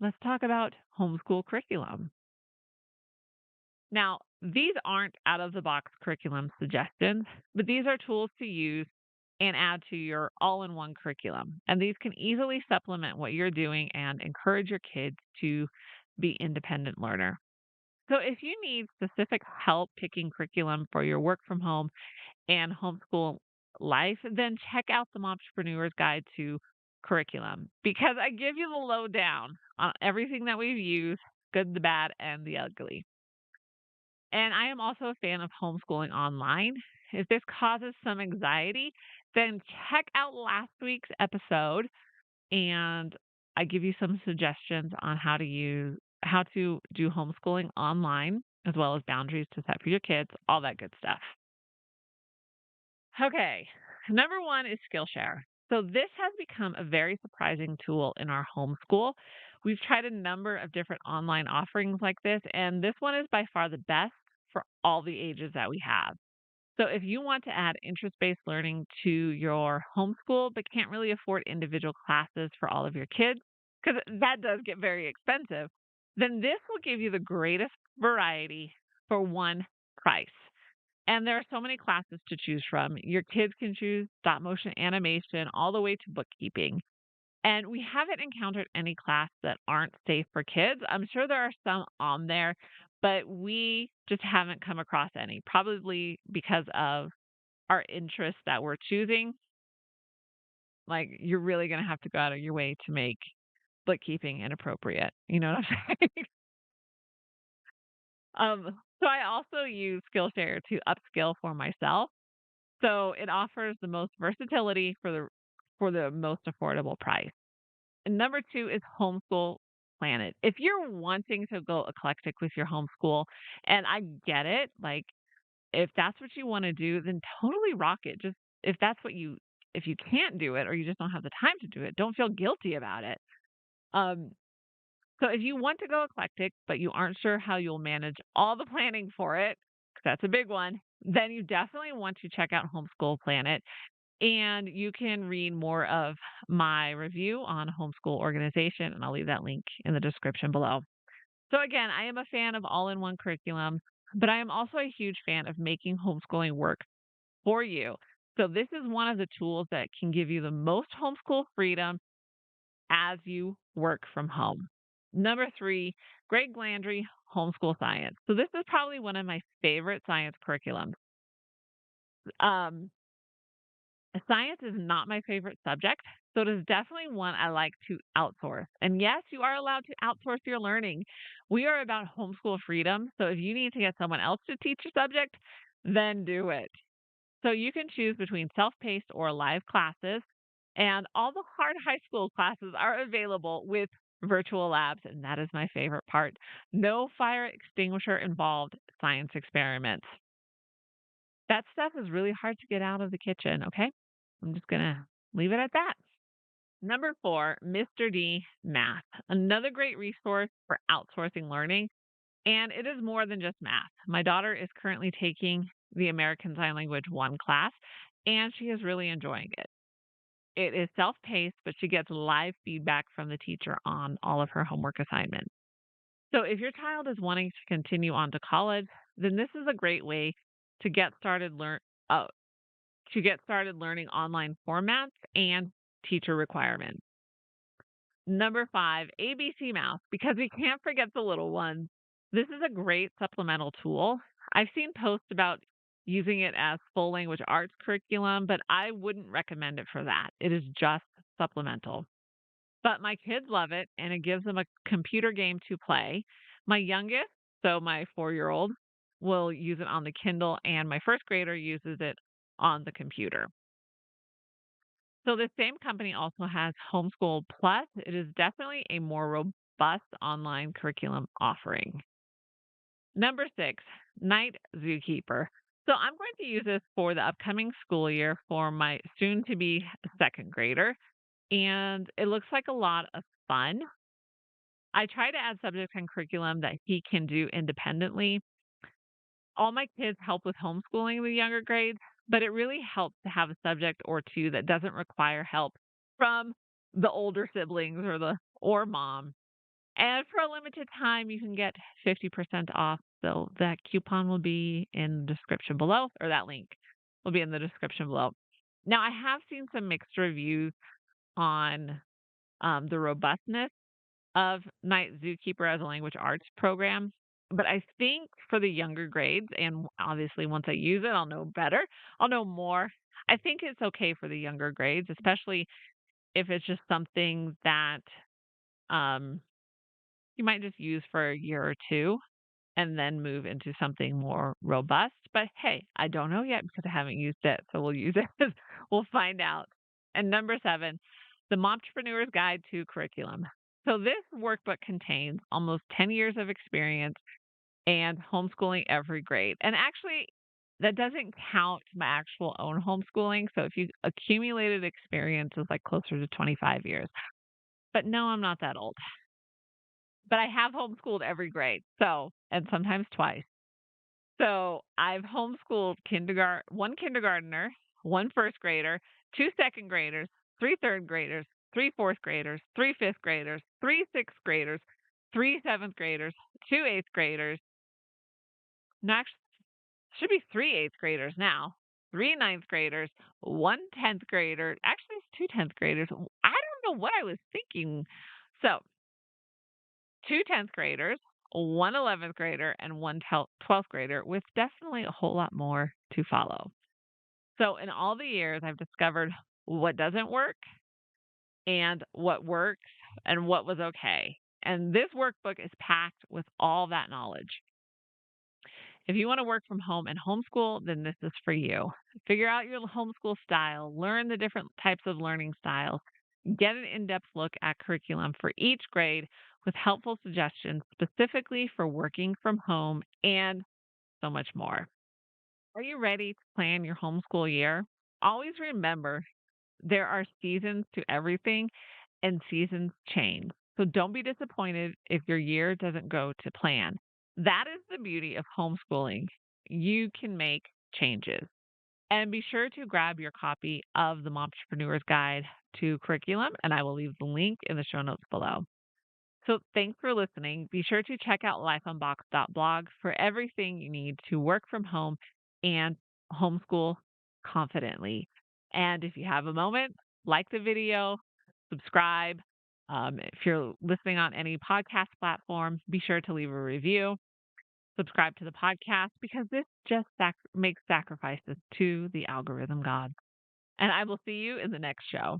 let's talk about homeschool curriculum. Now, these aren't out of the box curriculum suggestions, but these are tools to use and add to your all in one curriculum. And these can easily supplement what you're doing and encourage your kids to be independent learner. So if you need specific help picking curriculum for your work from home and homeschool life, then check out the Mompreneur's Guide to Curriculum because I give you the lowdown on everything that we've used, good, the bad, and the ugly. And I am also a fan of homeschooling online. If this causes some anxiety, then check out last week's episode and I give you some suggestions on how to do homeschooling online as well as boundaries to set for your kids, all that good stuff. Okay. Number 1 is Skillshare. So this has become a very surprising tool in our homeschool. We've tried a number of different online offerings like this, and this one is by far the best for all the ages that we have. So if you want to add interest-based learning to your homeschool but can't really afford individual classes for all of your kids, because that does get very expensive, then this will give you the greatest variety for one price. And there are so many classes to choose from. Your kids can choose stop motion animation all the way to bookkeeping. And we haven't encountered any class that aren't safe for kids. I'm sure there are some on there, but we just haven't come across any, probably because of our interests that we're choosing. Like, you're really going to have to go out of your way to make bookkeeping inappropriate. You know what I'm saying? So I also use Skillshare to upskill for myself. So it offers the most versatility for the most affordable price. And number 2 is Homeschool Planet. If you're wanting to go eclectic with your homeschool, and I get it, like if that's what you want to do, then totally rock it. Just if you can't do it or you just don't have the time to do it, don't feel guilty about it. Um, so if you want to go eclectic, but you aren't sure how you'll manage all the planning for it, 'cause that's a big one, then you definitely want to check out Homeschool Planet. And you can read more of my review on homeschool organization, and I'll leave that link in the description below. So, again, I am a fan of all in one curriculum, but I am also a huge fan of making homeschooling work for you. So, this is one of the tools that can give you the most homeschool freedom as you work from home. Number 3, Greg Landry Homeschool Science. So, this is probably one of my favorite science curriculums. Um, Science is not my favorite subject, so it is definitely one I like to outsource. And yes, you are allowed to outsource your learning. We are about homeschool freedom, so if you need to get someone else to teach a subject, then do it. So you can choose between self-paced or live classes, and all the hard high school classes are available with virtual labs, and that is my favorite part. No fire extinguisher involved science experiments. That stuff is really hard to get out of the kitchen, okay? I'm just gonna leave it at that. Number 4, Mr. D Math, another great resource for outsourcing learning. And it is more than just math. My daughter is currently taking the American Sign Language 1 class, and she is really enjoying it. It is self paced, but she gets live feedback from the teacher on all of her homework assignments. So if your child is wanting to continue on to college, then this is a great way to get started uh, learning online formats and teacher requirements. Number 5, ABC Math, because we can't forget the little ones. This is a great supplemental tool. I've seen posts about using it as full language arts curriculum, but I wouldn't recommend it for that. It is just supplemental. But my kids love it, and it gives them a computer game to play. My youngest, so my 4-year-old, will use it on the Kindle, and my first grader uses it on the computer. So the same company also has Homeschool Plus. It is definitely a more robust online curriculum offering. Number 6, Night Zookeeper. So I'm going to use this for the upcoming school year for my soon to be second grader. And it looks like a lot of fun. I try to add subjects and curriculum that he can do independently. All my kids help with homeschooling the younger grades, but it really helps to have a subject or two that doesn't require help from the older siblings or mom. And for a limited time, you can get 50% off. So that coupon will be in the description below, or that link will be in the description below. Now, I have seen some mixed reviews on the robustness of Night Zookeeper as a language arts program. But I think for the younger grades, and obviously once I use it, I'll know better, I'll know more. I think it's okay for the younger grades, especially if it's just something that um, you might just use for a year or two and then move into something more robust. But hey, I don't know yet because I haven't used it. So we'll use it. We'll find out. And number 7, the Momtrepreneur's Guide to Curriculum. So this workbook contains almost 10 years of experience and homeschooling every grade. And actually, that doesn't count my actual own homeschooling. So if you accumulated experience is like closer to 25 years. But no, I'm not that old. But I have homeschooled every grade. So, and sometimes twice. So I've homeschooled one kindergartner, one first grader, two second graders, three third graders, three fourth graders, three fifth graders, three sixth graders, three seventh graders, two eighth graders. No, actually, should be three eighth graders now, three ninth graders, one 10th grader. Actually, it's two 10th graders. I don't know what I was thinking. So, two 10th graders, one 11th grader, and one 12th grader, with definitely a whole lot more to follow. So, in all the years, I've discovered what doesn't work and what works and what was okay. And this workbook is packed with all that knowledge. If you want to work from home and homeschool, then this is for you. Figure out your homeschool style, learn the different types of learning styles, get an in depth look at curriculum for each grade with helpful suggestions specifically for working from home, and so much more. Are you ready to plan your homeschool year? Always remember there are seasons to everything and seasons change. So don't be disappointed if your year doesn't go to plan. That is the beauty of homeschooling. You can make changes. And be sure to grab your copy of the Momtrepreneur's Guide to Curriculum, and I will leave the link in the show notes below. So thanks for listening. Be sure to check out lifeunboxed.blog for everything you need to work from home and homeschool confidently. And if you have a moment, like the video, subscribe. If you're listening on any podcast platform, be sure to leave a review. Subscribe to the podcast because this just makes sacrifices to the algorithm god. And I will see you in the next show.